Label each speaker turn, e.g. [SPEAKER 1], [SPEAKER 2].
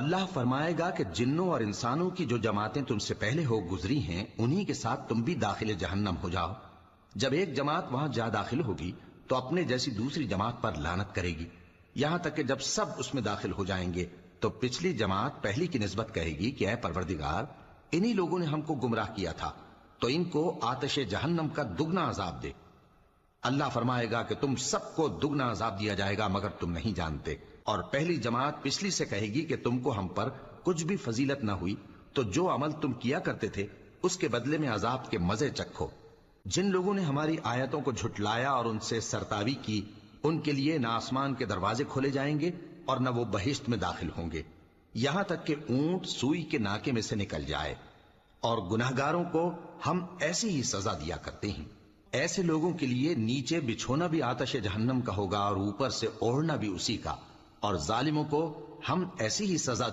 [SPEAKER 1] اللہ فرمائے گا کہ جنوں اور انسانوں کی جو جماعتیں تم سے پہلے ہو گزری ہیں انہی کے ساتھ تم بھی داخل جہنم ہو جاؤ۔ جب ایک جماعت وہاں جا داخل ہوگی تو اپنے جیسی دوسری جماعت پر لعنت کرے گی، یہاں تک کہ جب سب اس میں داخل ہو جائیں گے تو پچھلی جماعت پہلی کی نسبت کہے گی کہ اے پروردگار، انہی لوگوں نے ہم کو گمراہ کیا تھا، تو ان کو آتش جہنم کا دگنا عذاب دے۔ اللہ فرمائے گا کہ تم سب کو دگنا عذاب دیا جائے گا مگر تم نہیں جانتے۔ اور پہلی جماعت پچھلی سے کہے گی کہ تم کو ہم پر کچھ بھی فضیلت نہ ہوئی، تو جو عمل تم کیا کرتے تھے اس کے بدلے میں عذاب کے مزے چکھو۔ جن لوگوں نے ہماری آیتوں کو جھٹلایا اور ان سے سرتاوی کی، ان کے لیے نہ آسمان کے دروازے کھولے جائیں گے اور نہ وہ بہشت میں داخل ہوں گے، یہاں تک کہ اونٹ سوئی کے ناکے میں سے نکل جائے۔ اور گناہگاروں کو ہم ایسی ہی سزا دیا کرتے ہیں۔ ایسے لوگوں کے لیے نیچے بچھونا بھی آتش جہنم کا ہوگا اور اوپر سے اوڑھنا بھی اسی کا، اور ظالموں کو ہم ایسی ہی سزا